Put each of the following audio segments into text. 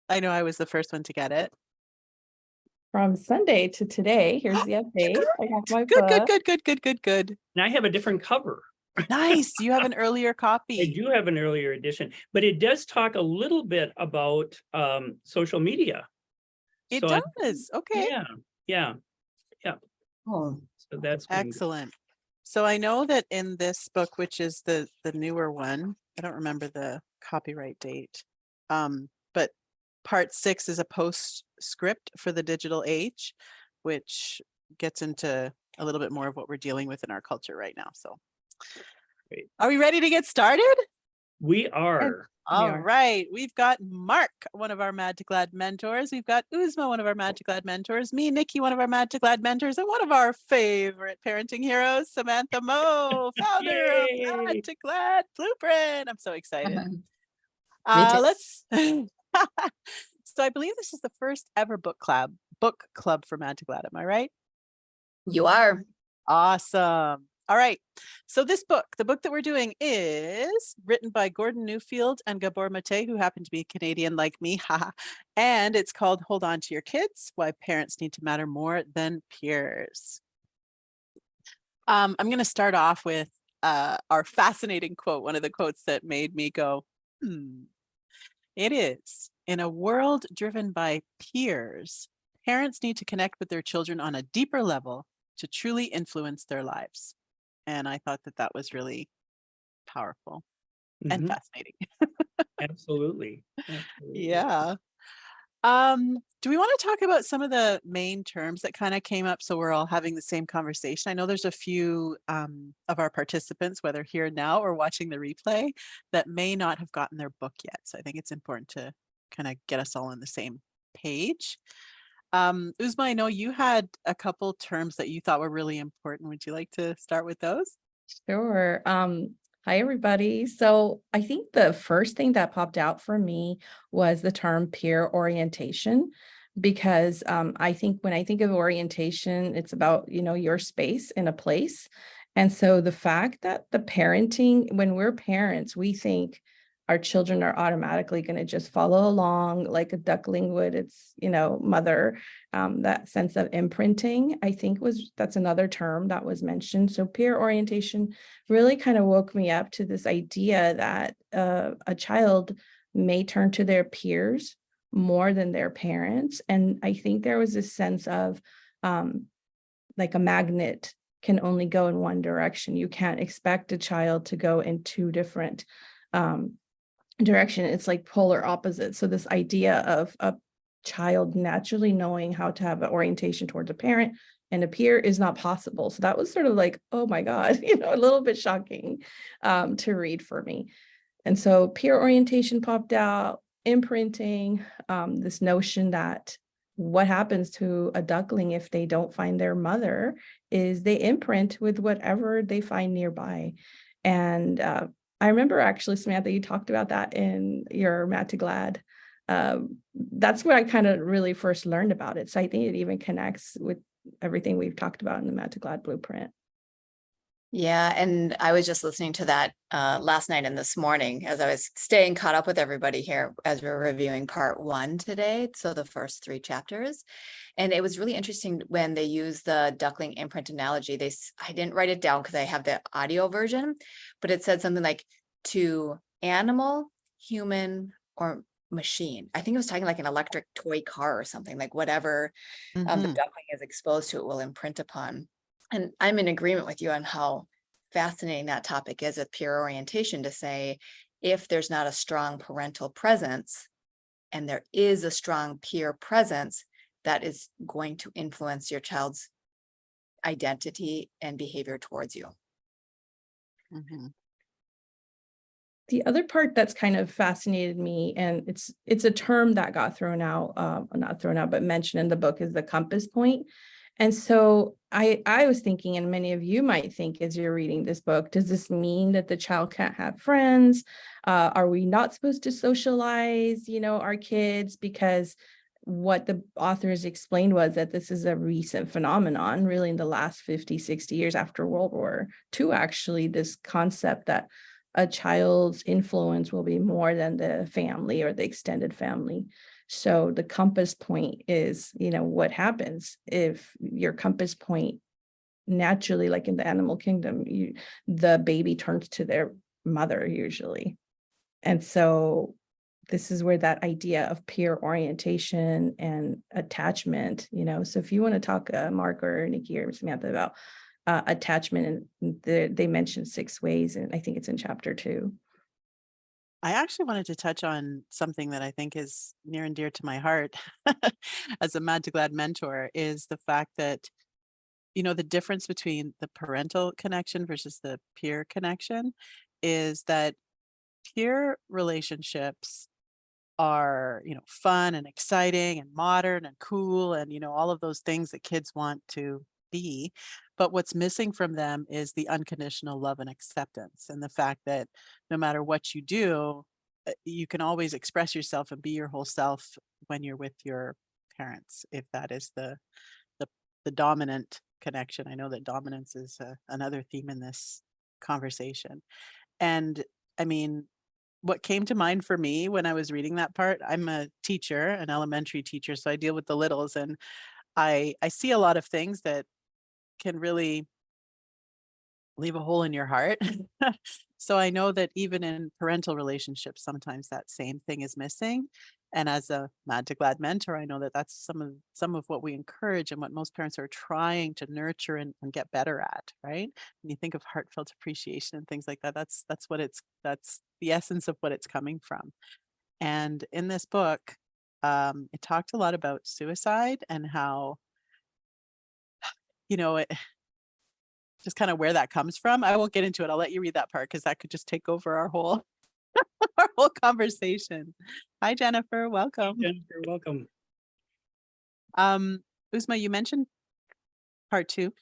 I know I was the first one to get it. From Sunday to today, here's the update. I got my Good, good, book. good, good, good, good, good. And I have a different cover. Nice. You have an earlier I copy. do have an earlier edition, but it does talk a little bit about social media. It So does. Okay. yeah, yeah, yeah. Oh, So that's been good. Excellent. So I know that in this book, which is the newer one, I don't remember the copyright date. But part 6 is a postscript for the digital age, which gets into a little bit more of what we're dealing with in our culture right now. So Great. are we ready to get started? We Yes, are. we All are. right. We've got Mark, one of our Mad to Glad mentors. We've got Uzma, one of our Mad to Glad mentors. Me, Nikki, one of our Mad to Glad mentors. And one of our favorite parenting heroes, Samantha Moe, founder of Mad Yay! to Glad Blueprint. I'm so excited. me too. Let's. So I believe this is the first ever book club for Mad to Glad. Am I right? You are. Awesome. All right. So this book, the book that we're doing is written by Gordon Newfield and Gabor Mate, who happen to be Canadian like me. Haha. And it's called Hold On to Your Kids, Why Parents Need to Matter More Than Peers. I'm going to start off with our fascinating quote, one of the quotes that made me go, It is, in a world driven by peers, parents need to connect with their children on a deeper level to truly influence their lives. And I thought that that was really powerful and Mhm. fascinating. Absolutely. Absolutely. Yeah. Do we want to talk about some of the main terms that kind of came up so we're all having the same conversation? I know there's a few of our participants, whether here now or watching the replay, that may not have gotten their book yet. So I think it's important to kind of get us all on the same page. Uzma, I know you had a couple terms that you thought were really important. Would you like to start with those? Sure. Hi, everybody. So I think the first thing that popped out for me was the term peer orientation, because I think when I think of orientation, it's about, your space in a place. And so the fact that the parenting, when we're parents, we think our children are automatically going to just follow along like a duckling would its, mother. That sense of imprinting, I think that's another term that was mentioned. So peer orientation really kind of woke me up to this idea that a child may turn to their peers more than their parents. And I think there was this sense of like a magnet can only go in one direction. You can't expect a child to go in two different direction. It's like polar opposites. So this idea of a child naturally knowing how to have an orientation towards a parent and a peer is not possible. So that was sort of like, oh my God, a little bit shocking to read for me. And so peer orientation popped out, imprinting, this notion that what happens to a duckling if they don't find their mother is they imprint with whatever they find nearby. And I remember actually, Samantha, you talked about that in your Mad to Glad. That's where I kind of really first learned about it. So I think it even connects with everything we've talked about in the Mad to Glad blueprint. Yeah, and I was just listening to that last night and this morning as I was staying caught up with everybody here as we're reviewing part 1 today. So the first 3 chapters. And it was really interesting when they used the duckling imprint analogy. I didn't write it down because I have the audio version, but it said something like to animal, human, or machine. I think it was talking like an electric toy car or something, like whatever the Mhm. duckling is exposed to, it will imprint upon. And I'm in agreement with you on how fascinating that topic is with peer orientation, to say, if there's not a strong parental presence and there is a strong peer presence, that is going to influence your child's identity and behavior towards you. Mhm. The other part that's kind of fascinated me, and it's a term that got thrown out, not thrown out, but mentioned in the book, is the compass point. And so I was thinking, and many of you might think as you're reading this book, does this mean that the child can't have friends? Are we not supposed to socialize, our kids? Because what the authors explained was that this is a recent phenomenon, really in the last 50, 60 years after World War II, actually, this concept that a child's influence will be more than the family or the extended family. So the compass point is, what happens if your compass point naturally, like in the animal kingdom, the baby turns to their mother usually. And so this is where that idea of peer orientation and attachment, so if you want to talk, Mark or Nikki or Samantha, about attachment, and they mentioned 6 ways, and I think it's in chapter 2. I actually wanted to touch on something that I think is near and dear to my heart as a Mad to Glad mentor, is the fact that, the difference between the parental connection versus the peer connection is that peer relationships are, fun and exciting and modern and cool and, all of those things that kids want to be. But what's missing from them is the unconditional love and acceptance, and the fact that no matter what you do, you can always express yourself and be your whole self when you're with your parents, if that is the, the dominant connection. I know that dominance is another theme in this conversation. And I mean, what came to mind for me when I was reading that part, I'm a teacher, an elementary teacher, so I deal with the littles, and I see a lot of things that can really leave a hole in your heart. So I know that even in parental relationships, sometimes that same thing is missing. And as a Mad to Glad mentor, I know that that's some of what we encourage and what most parents are trying to nurture and get better at, right? When you think of heartfelt appreciation and things like that, that's the essence of what it's coming from. And in this book, it talked a lot about suicide and how, it just kind of where that comes from. I won't get into it. I'll let you read that part because that could just take over our whole our whole conversation. Hi, Jennifer. Welcome. Jennifer, welcome. Uzma, you mentioned part 2,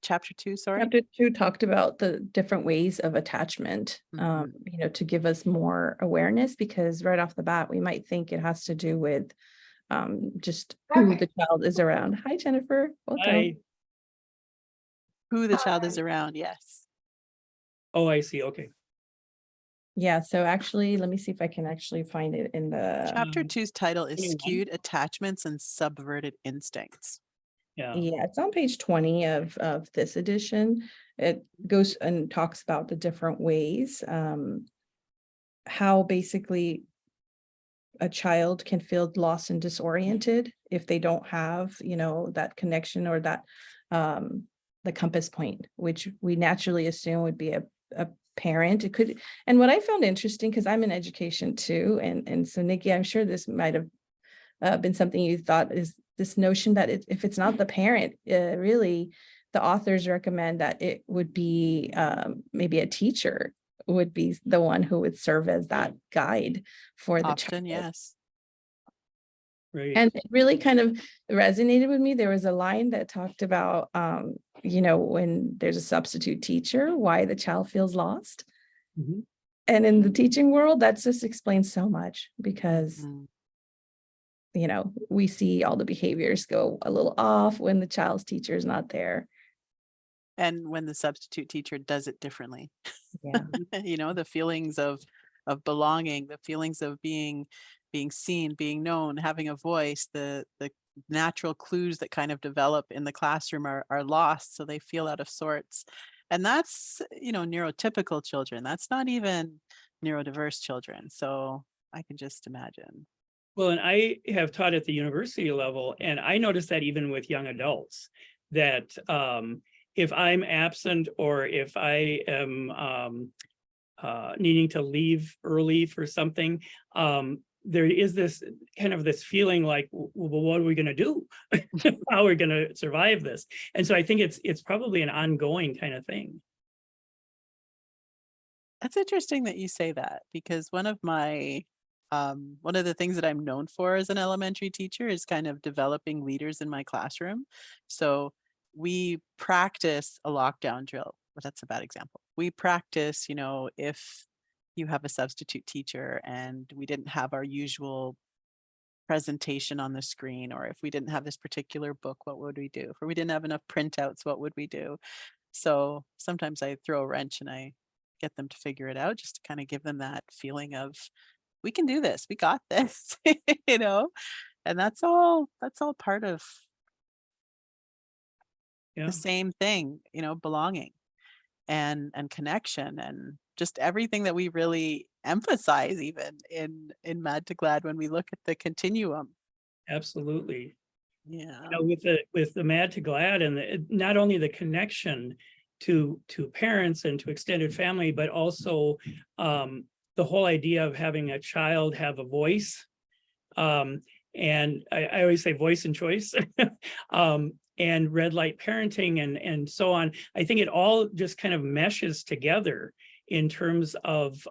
chapter 2, sorry. Chapter 2 talked about the different ways of attachment, to give us more awareness, because right off the bat, we might think it has to do with just who the child is around. Hi, Jennifer. Welcome. Who the child is around, yes. Oh, I see. Okay. Yeah, so actually, let me see if I can actually find it in the Chapter 2's title is 21. Skewed Attachments and Subverted Instincts. Yeah. Yeah, it's on page 20 of this edition. It goes and talks about the different ways, how basically a child can feel lost and disoriented if they don't have, that connection or that the compass point, which we naturally assume would be a parent. It could, and what I found interesting, because I'm in education too, and so Nikki, I'm sure this might have been something you thought, is this notion that if it's not the parent, really, the authors recommend that it would be maybe a teacher would be the one who would serve as that guide for the Often, child. yes. Right. And it really kind of resonated with me. There was a line that talked about, when there's a substitute teacher, why the child feels lost. Mhm. And in the teaching world, that just explains so much, because Mm. we see all the behaviors go a little off when the child's teacher is not there. And when the substitute teacher does it differently. Yeah. The feelings of belonging, the feelings of being seen, being known, having a voice, the natural clues that kind of develop in the classroom are lost, so they feel out of sorts. And that's, neurotypical children. That's not even neurodiverse children. So I can just imagine. Well, and I have taught at the university level, and I notice that even with young adults, that if I'm absent or if I am needing to leave early for something, there is this kind of this feeling like, well, what are we going to do? How are we going to survive this? And so I think it's probably an ongoing kind of thing. That's interesting that you say that, because one of the things that I'm known for as an elementary teacher is kind of developing leaders in my classroom. So we practice a lockdown drill. Well, that's a bad example. We practice, if you have a substitute teacher and we didn't have our usual presentation on the screen, or if we didn't have this particular book, what would we do? If we didn't have enough printouts, what would we do? So sometimes I throw a wrench and I get them to figure it out, just to kind of give them that feeling of we can do this. We got this, you know, and that's all part of Yeah, the same thing, you know, belonging and connection and just everything that we really emphasize even in Mad to Glad when we look at the continuum. absolutely. Yeah. With the Mad to Glad and not only the connection to parents and to extended family, but also the whole idea of having a child have a voice. And I always say voice and choice. And red light parenting and so on. I think it all just kind of meshes together in terms of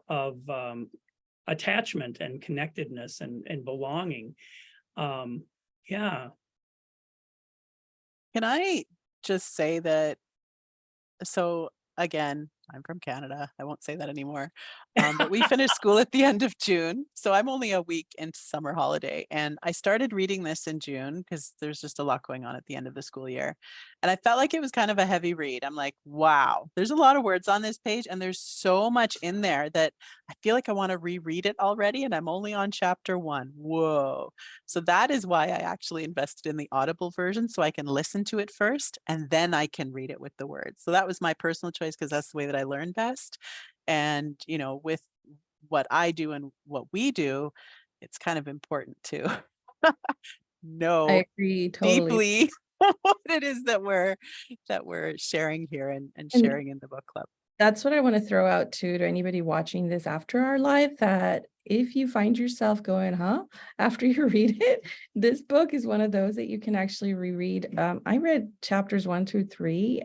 attachment and connectedness and belonging. Yeah. Can I just say that so again, I'm from Canada. I won't say that anymore. But we finished school at the end of June. So I'm only a week into summer holiday. And I started reading this in June because there's just a lot going on at the end of the school year. And I felt like it was kind of a heavy read. I'm like, wow, there's a lot of words on this page. And there's so much in there that I feel like I want to reread it already. And I'm only on chapter 1. Whoa. So that is why I actually invested in the Audible version so I can listen to it first and then I can read it with the words. So that was my personal choice because that's the way that I learn best. And, you know, with what I do and what we do, it's kind of important to know I agree totally. deeply what it is that we're sharing here and And sharing in the book club. that's what I want to throw out to anybody watching this after our live, that if you find yourself going, huh, after you read it, this book is one of those that you can actually reread. I read chapters 1 through 3,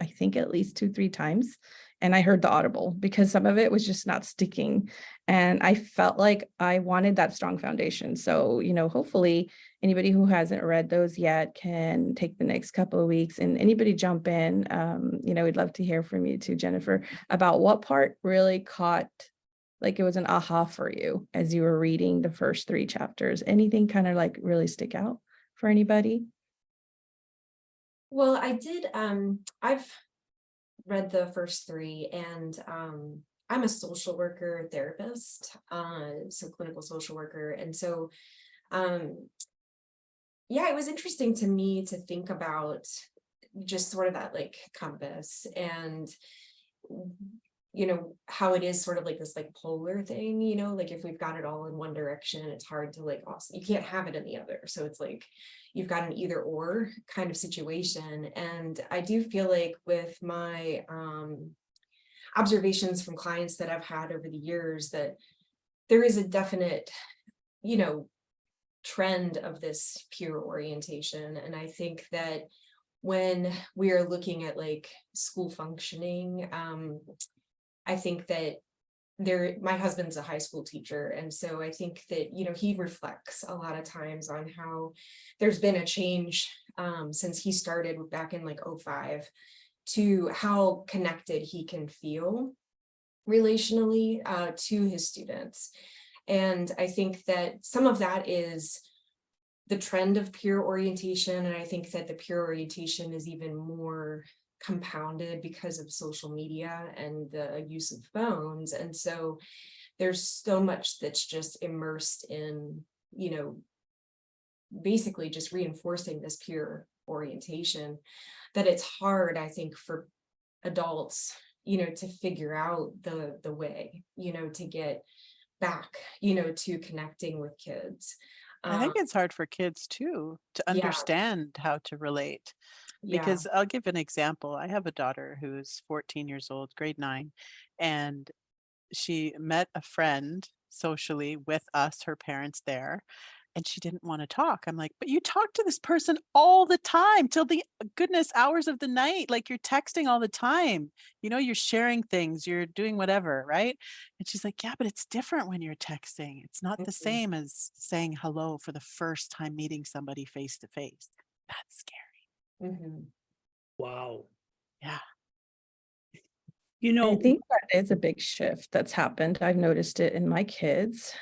I think at least 2, 3 times. And I heard the Audible because some of it was just not sticking. And I felt like I wanted that strong foundation. So, you know, hopefully anybody who hasn't read those yet can take the next couple of weeks, and anybody jump in. You know, we'd love to hear from you too, Jennifer, about what part really caught, like it was an aha for you as you were reading the first 3 chapters. Anything kind of like really stick out for anybody? Well, I did, I've read the first 3, and I'm a social worker therapist, so clinical social worker. And so yeah, it was interesting to me to think about just sort of that like compass, and you know, how it is sort of like this like polar thing, you know, like if we've got it all in one direction, it's hard to like also, you can't have it in the other. So it's like you've got an either or kind of situation. And I do feel like with my observations from clients that I've had over the years, that there is a definite, you know, trend of this peer orientation. And I think that when we are looking at like school functioning, I think that my husband's a high school teacher. And so I think that, you know, he reflects a lot of times on how there's been a change since he started back in like 2005 to how connected he can feel relationally to his students. And I think that some of that is the trend of peer orientation. And I think that the peer orientation is even more compounded because of social media and the use of phones. And so there's so much that's just immersed in, you know, basically just reinforcing this peer orientation, that it's hard, I think, for adults, you know, to figure out the way, you know, to get back, you know, to connecting with kids. I think it's hard for kids too to Yeah, understand how to relate. yeah. Because I'll give an example. I have a daughter who's 14 years old, grade 9, and she met a friend socially with us, her parents there, and she didn't want to talk. I'm like, but you talk to this person all the time till the goodness hours of the night. Like you're texting all the time. You know, you're sharing things, you're doing whatever, right? And she's like, yeah, but it's different when you're texting. It's not the Mhm, same as saying hello for the first time meeting somebody face to face. That's scary. mhm. Wow. Yeah. You I know, think that is a big shift that's happened. I've noticed it in my kids.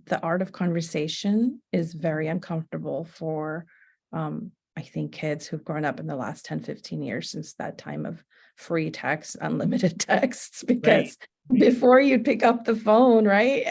The art of conversation is very uncomfortable for, I think, kids who've grown up in the last 10, 15 years since that time of free text, unlimited texts, because before you'd pick up the phone, right?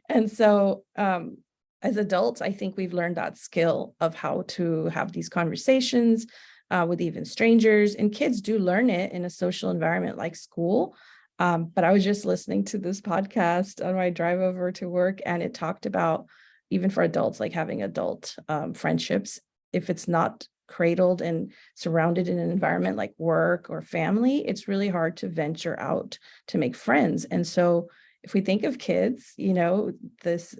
And so as adults, I think we've learned that skill of how to have these conversations with even strangers, and kids do learn it in a social environment like school. But I was just listening to this podcast on my drive over to work, and it talked about even for adults, like having adult friendships, if it's not cradled and surrounded in an environment like work or family, it's really hard to venture out to make friends. And so if we think of kids, you know, this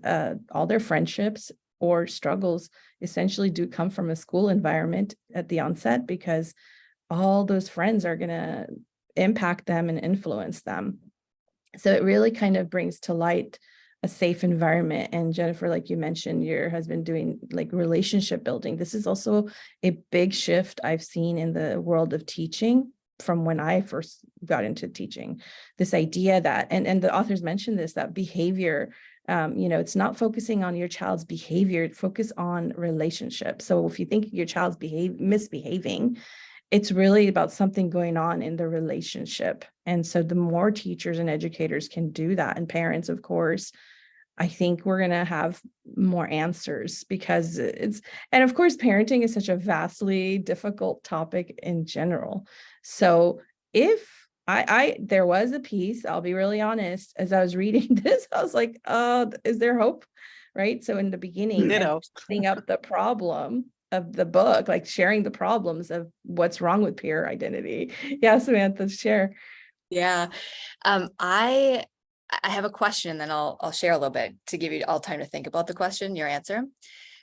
all their friendships or struggles essentially do come from a school environment at the onset, because all those friends are going to impact them and influence them. So it really kind of brings to light a safe environment. And Jennifer, like you mentioned, your husband doing like relationship building. This is also a big shift I've seen in the world of teaching from when I first got into teaching. This idea that, and the authors mentioned this, that behavior, you know, it's not focusing on your child's behavior, focus on relationships. So if you think your child's misbehaving, it's really about something going on in the relationship. And so the more teachers and educators can do that, and parents, of course, I think we're going to have more answers, because and of course, parenting is such a vastly difficult topic in general. So if there was a piece, I'll be really honest, as I was reading this, I was like, is there hope? Right. So in the beginning, setting up the problem of the book, like sharing the problems of what's wrong with peer identity. Yeah, Samantha, share. Yeah. I have a question, then I'll share a little bit to give you all time to think about the question, your answer.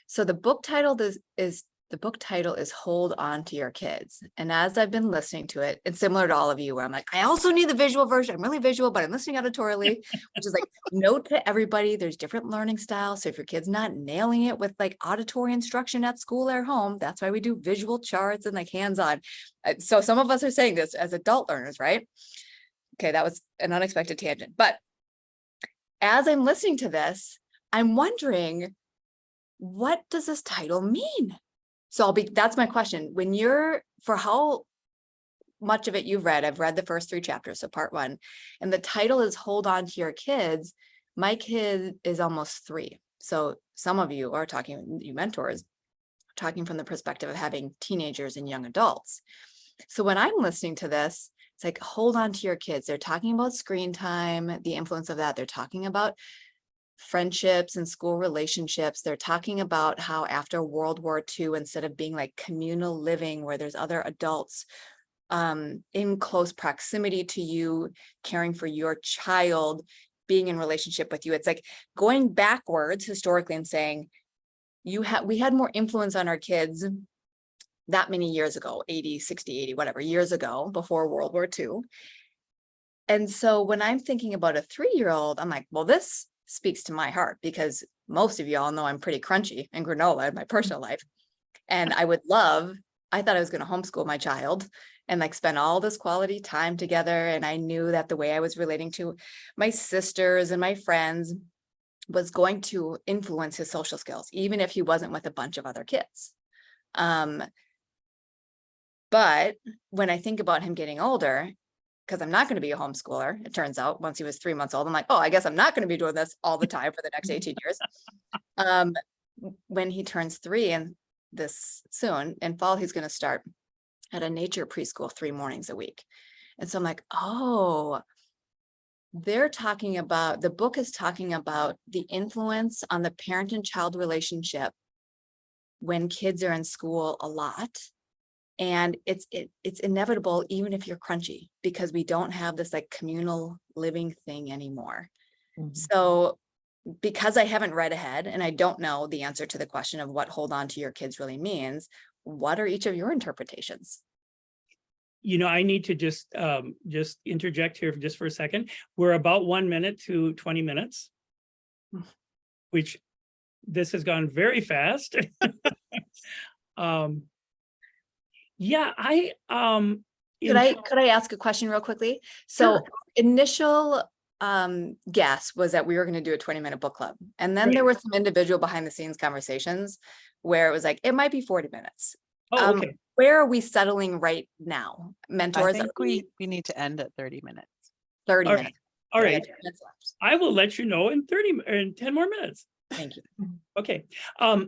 So the book title is Hold On to Your Kids. And as I've been listening to it, it's similar to all of you, where I'm like, I also need the visual version. I'm really visual, but I'm listening auditorily, which is like, note to everybody, there's different learning styles. So if your kid's not nailing it with like auditory instruction at school or home, that's why we do visual charts and like hands-on. So some of us are saying this as adult learners, right? Okay, that was an unexpected tangent. But as I'm listening to this, I'm wondering, what does this title mean? So that's my question. For how much of it you've read, I've read the first 3 chapters, so part 1, and the title is Hold On to Your Kids. My kid is almost 3. So some of you are talking, you mentors, talking from the perspective of having teenagers and young adults. So when I'm listening to this, it's like, hold on to your kids. They're talking about screen time, the influence of that. They're talking about friendships and school relationships. They're talking about how after World War II, instead of being like communal living where there's other adults in close proximity to you, caring for your child, being in relationship with you, it's like going backwards historically and saying, we had more influence on our kids that many years ago, 80, 60, 80, whatever years ago, before World War II. And so when I'm thinking about a 3-year-old, I'm like, well, this speaks to my heart, because most of y'all know I'm pretty crunchy and granola in my personal life. And I thought I was going to homeschool my child and like spend all this quality time together. And I knew that the way I was relating to my sisters and my friends was going to influence his social skills, even if he wasn't with a bunch of other kids. But when I think about him getting older, because I'm not going to be a homeschooler, it turns out, once he was 3 months old, I'm like, oh, I guess I'm not going to be doing this all the time for the next 18 years. When he turns 3 and in fall, he's going to start at a nature preschool 3 mornings a week. And so I'm like, oh, the book is talking about the influence on the parent and child relationship when kids are in school a lot. And it's inevitable, even if you're crunchy, because we don't have this like communal living thing anymore. Mm-hmm. So because I haven't read ahead and I don't know the answer to the question of what hold on to your kids really means, what are each of your interpretations? You know, I need to just interject here just for a second. We're about 1 minute to 20 minutes, which this has gone very fast. Yeah, could I ask a question real quickly? So sure. Initial guess was that we were going to do a 20-minute book club. And then there were some individual behind the scenes conversations where it was like, it might be 40 minutes. Oh, okay. where are we settling right now? I Mentors, think we need to end at 30 minutes. 30 All right. minutes. All We got right. 10 minutes left. I will let you know in 10 more minutes. Thank you. Okay.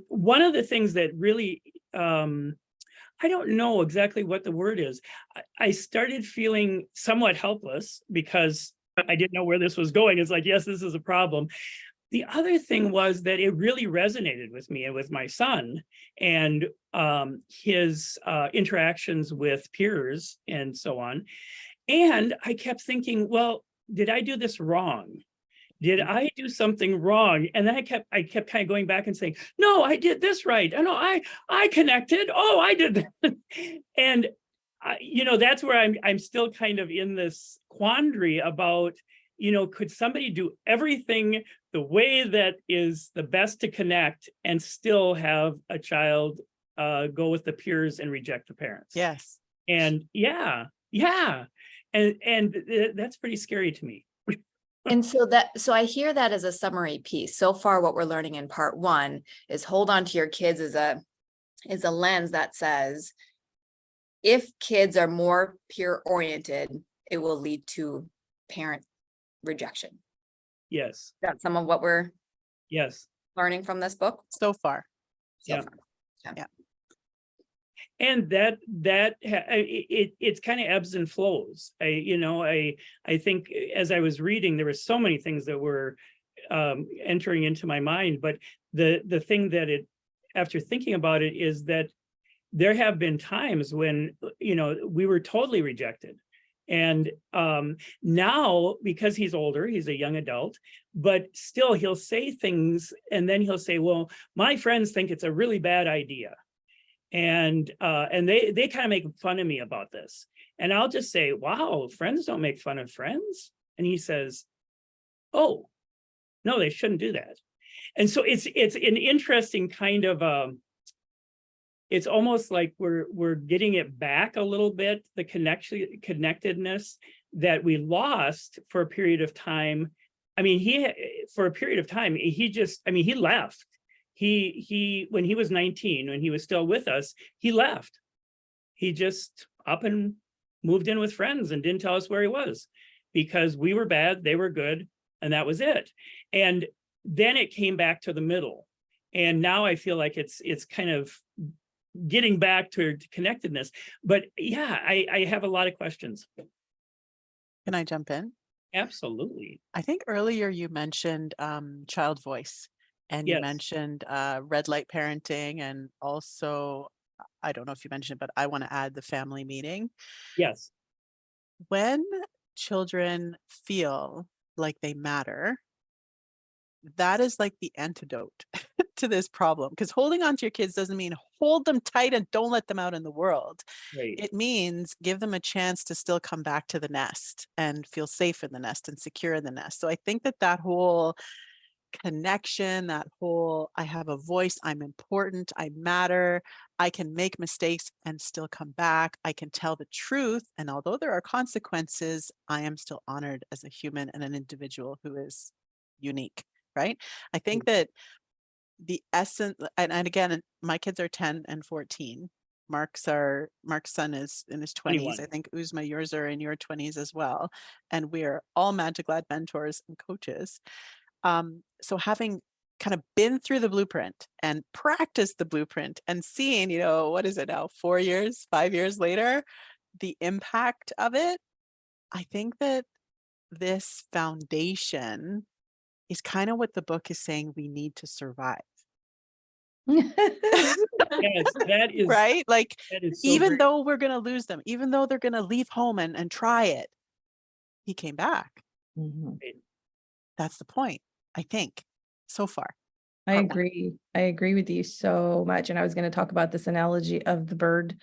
One of the things that really, I don't know exactly what the word is. I started feeling somewhat helpless because I didn't know where this was going. It's like, yes, this is a problem. The other thing was that it really resonated with me and with my son and his interactions with peers and so on. And I kept thinking, well, did I do this wrong? Did I do something wrong? And then I kept kind of going back and saying, no, I did this right. Oh, no, I connected. Oh, I did that. And that's where I'm still kind of in this quandary about, could somebody do everything the way that is the best to connect and still have a child go with the peers and reject the parents? Yes. And yeah. And that's pretty scary to me. And so I hear that as a summary piece. So far, what we're learning in part one is hold on to your kids is a lens that says, if kids are more peer oriented, it will lead to parent rejection. Yes. That's some of what we're Yes. learning from this book So far. so Yeah. far. And it's kind of ebbs and flows. I think as I was reading, there were so many things that were entering into my mind. But the thing that after thinking about it, is that there have been times when we were totally rejected. And now, because he's older, he's a young adult, but still he'll say things, and then he'll say, well, my friends think it's a really bad idea. And they kind of make fun of me about this. And I'll just say, wow, friends don't make fun of friends. And he says, oh, no, they shouldn't do that. And so it's an interesting kind of, it's almost like we're getting it back a little bit, the connectedness that we lost for a period of time. I mean, for a period of time, he left. He when he was 19, when he was still with us, he left. He just up and moved in with friends and didn't tell us where he was, because we were bad, they were good, and that was it. And then it came back to the middle. And now I feel like it's kind of getting back to connectedness. But yeah, I have a lot of questions. Can I jump in? Absolutely. I think earlier you mentioned child voice, and you Yes. mentioned red light parenting, and also, I don't know if you mentioned it, but I want to add the family meeting. Yes. When children feel like they matter, that is like the antidote to this problem, because holding on to your kids doesn't mean hold them tight and don't let them out in the world. Right. It means give them a chance to still come back to the nest and feel safe in the nest and secure in the nest. So I think that whole connection, that whole, I have a voice, I'm important, I matter, I can make mistakes and still come back, I can tell the truth, and although there are consequences, I am still honored as a human and an individual who is unique, right? I think that the essence, and again, my kids are 10 and 14. Mark's son is in his 20s. 21. I think Uzma, yours are in your 20s as well. And we're all Mad to Glad mentors and coaches. So having kind of been through the blueprint and practiced the blueprint and seeing, what is it now, 4 years, 5 years later, the impact of it, I think that this foundation is kind of what the book is saying we need to survive. Yes, that is right. Like, that is so even great. though we're going to lose them, even though they're going to leave home and try it, he came back. Mhm. That's the point, I think, so far. I Part one. agree. I agree with you so much. And I was going to talk about this analogy of the bird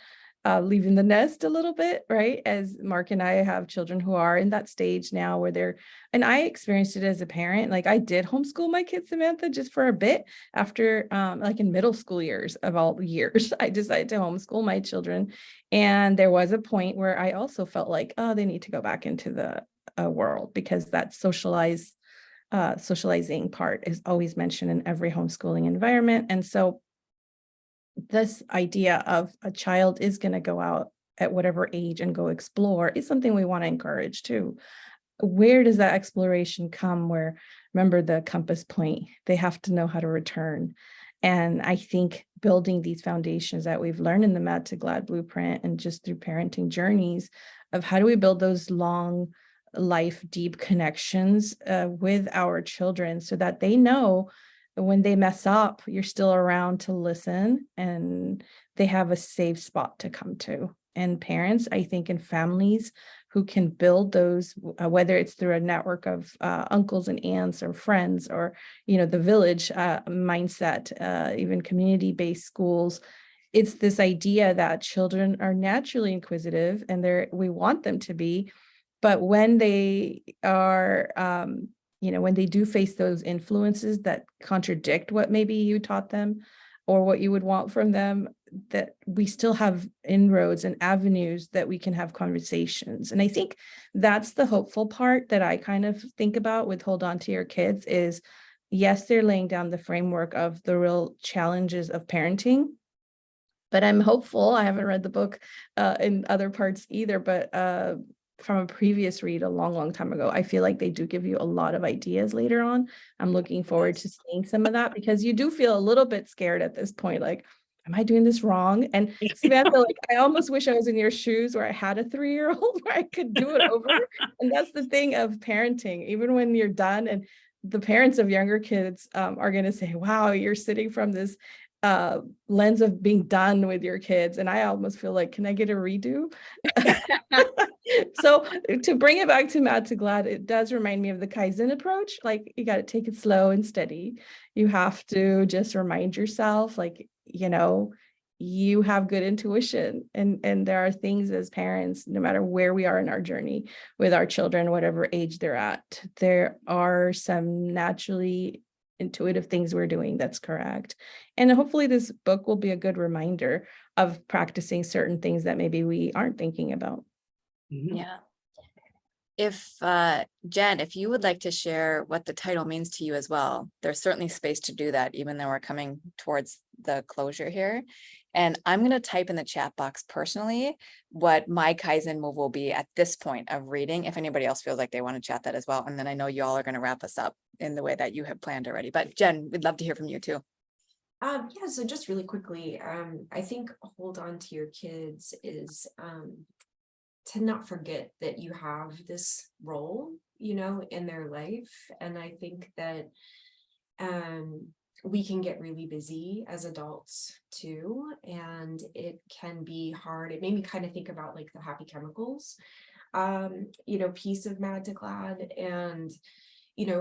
leaving the nest a little bit, right? As Mark and I have children who are in that stage now where and I experienced it as a parent. Like, I did homeschool my kids, Samantha, just for a bit after, like in middle school years of all years, I decided to homeschool my children. And there was a point where I also felt like, oh, they need to go back into the world, because that socializing part is always mentioned in every homeschooling environment. And so this idea of a child is going to go out at whatever age and go explore is something we want to encourage too. Where does that exploration come? Where, remember the compass point, they have to know how to return. And I think building these foundations that we've learned in the Mad to Glad blueprint and just through parenting journeys of how do we build those long life, deep connections with our children so that they know when they mess up, you're still around to listen and they have a safe spot to come to. And parents, I think, and families who can build those, whether it's through a network of uncles and aunts or friends or, the village mindset, even community-based schools, it's this idea that children are naturally inquisitive and we want them to be, but when they are, when they do face those influences that contradict what maybe you taught them or what you would want from them, that we still have inroads and avenues that we can have conversations. And I think that's the hopeful part that I kind of think about with Hold On to Your Kids is, yes, they're laying down the framework of the real challenges of parenting, but I'm hopeful. I haven't read the book in other parts either, but from a previous read a long time ago, I feel like they do give you a lot of ideas later on. I'm looking forward to seeing some of that because you do feel a little bit scared at this point, like, am I doing this wrong? And Samantha, like, I almost wish I was in your shoes where I had a 3-year-old where I could do it over. And that's the thing of parenting, even when you're done and the parents of younger kids are going to say, wow, you're sitting from this lens of being done with your kids. And I almost feel like, can I get a redo? So to bring it back to Mad to Glad, it does remind me of the Kaizen approach. Like, you got to take it slow and steady. You have to just remind yourself, like, you have good intuition and there are things as parents, no matter where we are in our journey with our children, whatever age they're at, there are some naturally intuitive things we're doing that's correct. And hopefully this book will be a good reminder of practicing certain things that maybe we aren't thinking about. Mhm. Yeah. If Jen, if you would like to share what the title means to you as well, there's certainly space to do that, even though we're coming towards the closure here. And I'm going to type in the chat box personally what my Kaizen move will be at this point of reading, if anybody else feels like they want to chat that as well. And then I know you all are going to wrap us up in the way that you have planned already. But Jen, we'd love to hear from you too. Yeah, so just really quickly, I think Hold On to Your Kids is to not forget that you have this role, in their life. And I think that we can get really busy as adults too, and it can be hard. It made me kind of think about like the happy chemicals, piece of Mad to Glad, and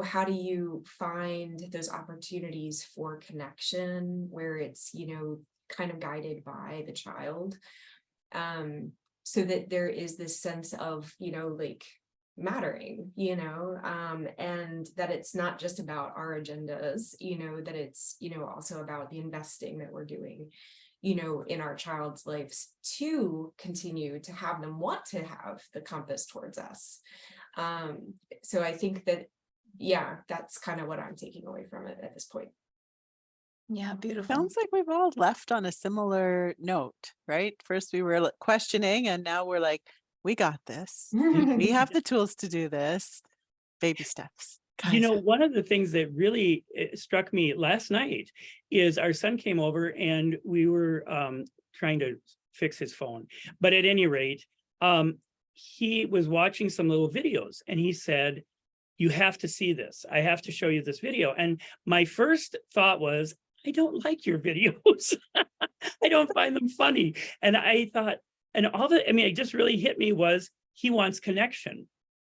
how do you find those opportunities for connection where it's, kind of guided by the child, so that there is this sense of, like mattering, and that it's not just about our agendas, that it's, also about the investing that we're doing, in our child's lives to continue to have them want to have the compass towards us. So I think that, yeah, that's kind of what I'm taking away from it at this point. Yeah, beautiful. Sounds like we've all left on a similar note, right? First we were questioning and now we're like, we got this. We have the tools to do this. Baby steps. Kaizen. One of the things that really struck me last night is our son came over and we were trying to fix his phone. But at any rate, he was watching some little videos and he said, you have to see this. I have to show you this video. And my first thought was, I don't like your videos. I don't find them funny. And I thought, and it just really hit me was he wants connection.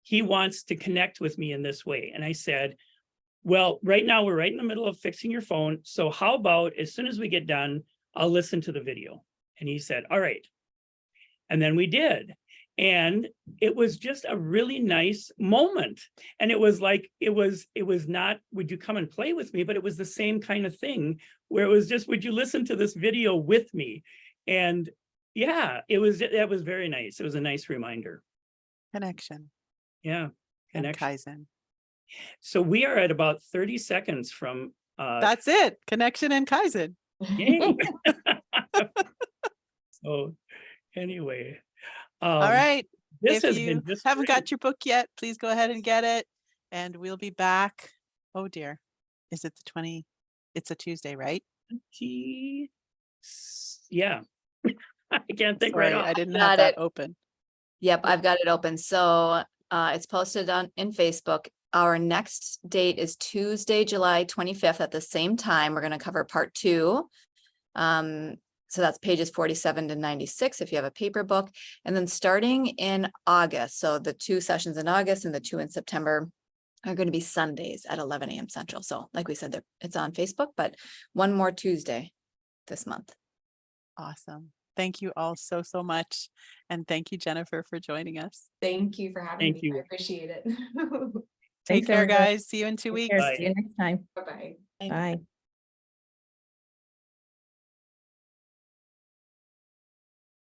He wants to connect with me in this way. And I said, well, right now we're right in the middle of fixing your phone. So how about as soon as we get done, I'll listen to the video. And he said, all right. And then we did. And it was just a really nice moment. And it was like, it was not, would you come and play with me? But it was the same kind of thing where it was just, would you listen to this video with me? And yeah, that was very nice. It was a nice reminder. Connection. Yeah. And Connection. Kaizen. So we are at about 30 seconds from That's it. Connection and Kaizen. yay. So anyway. All um, right. This If has you been just haven't great. got your book yet, please go ahead and get it. And we'll be back. Oh dear. Is it the 20? It's a Tuesday, right? Yeah. I can't think right Sorry, off. I didn't Got have that it. open. Yep, I've got it open. So it's posted on in Facebook. Our next date is Tuesday, July 25th at the same time. We're going to cover part 2. So that's pages 47 to 96 if you have a paper book. And then starting in August, so the 2 sessions in August and the 2 in September are going to be Sundays at 11 a.m. Central. So like we said, it's on Facebook, but one more Tuesday this month. Awesome. Thank you all so, so much. And thank you, Jennifer, for joining us. Thank you for having Thank me. I you. appreciate it. Take Thanks, care, everybody. guys. See you in 2 Take weeks. care. Bye. See you next time. Bye-bye. Thank you. Bye.